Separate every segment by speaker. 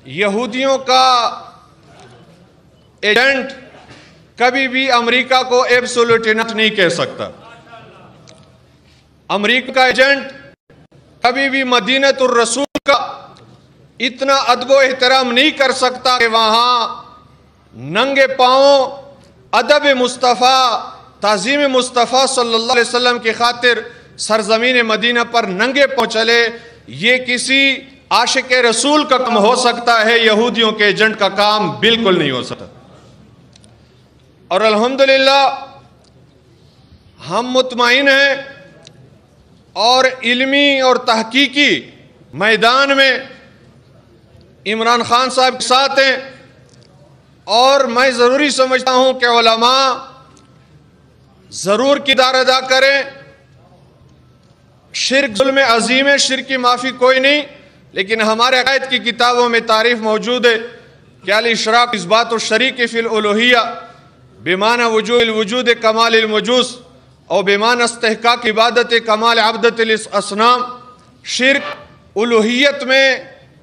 Speaker 1: یہودیوں کا ایجنٹ کبھی بھی امریکہ کو ایبسولوٹنٹ نہیں کہہ سکتا۔ امریکہ کا ایجنٹ کبھی بھی مدینۃ الرسول کا اتنا ادب و احترام نہیں کر سکتا کہ وہاں ننگے پاؤں ادب مصطفیٰ، تعظیم مصطفیٰ صلی اللہ علیہ وسلم کی خاطر سرزمین مدینہ پر ننگے پاؤں چلے۔ یہ کسی عاشق رسول کا کام ہو سکتا ہے، یہودیوں کے ایجنٹ کا کام بالکل نہیں ہو سکتا۔ اور الحمدللہ ہم مطمئن ہیں اور علمی اور تحقیقی میدان میں عمران خان صاحب کے ساتھ ہیں، اور میں ضروری سمجھتا ہوں کہ علماء ضرور کردار ادا کریں۔ شرک ظلم عظیم ہے، شرک کی معافی کوئی نہیں، لیکن ہمارے عقائد کی کتابوں میں تعریف موجود ہے کہ الاشراک اثبات الشریک فی الالوہیہ بمعنی وجوہ الوجود کمال الوجوس اور بمعنی استحقاق عبادت کمال عبدت الاصنام۔ شرک الوہیت میں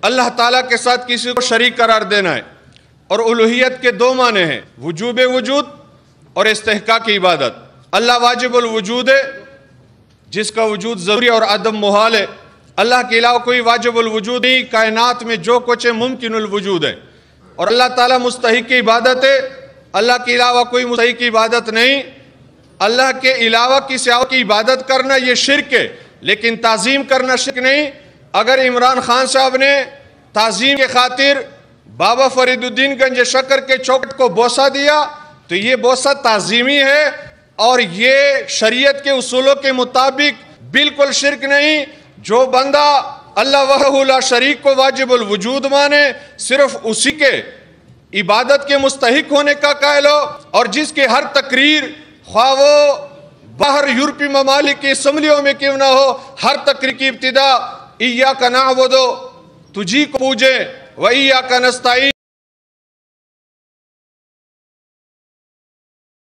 Speaker 1: اللہ تعالیٰ کے ساتھ کسی کو شریک قرار دینا ہے، اور الوہیت کے دو معنی ہیں، وجوب وجود اور استحقاق عبادت۔ اللہ واجب الوجود ہے، جس کا وجود ضروری اور عدم محال ہے۔ اللہ کے علاوہ کوئی واجب الوجود نہیں، کائنات میں جو کچھ ہے ممکن الوجود ہے، اور اللہ تعالیٰ مستحق عبادت ہے۔ اللہ کے علاوہ کوئی مستحق عبادت نہیں۔ اللہ کے علاوہ کسی اور کی عبادت کرنا یہ شرک ہے، لیکن تعظیم کرنا شرک نہیں۔ اگر عمران خان صاحب نے تعظیم کے خاطر بابا فرید الدین گنج شکر کے چوکٹ کو بوسہ دیا تو یہ بوسہ تعظیمی ہے، اور یہ شریعت کے اصولوں کے مطابق بالکل شرک نہیں۔ جو بندہ اللہ وحدہ لا شریک کو واجب الوجود مانے، صرف اسی کے عبادت کے مستحق ہونے کا قائل ہو، اور جس کے ہر تقریر خواہ وہ باہر یورپی ممالک کی اسمبلیوں میں کیوں نہ ہو، ہر تقریر کی ابتدا ایاک نعبد، تجھی کو پوجیں، و ایاک نستعین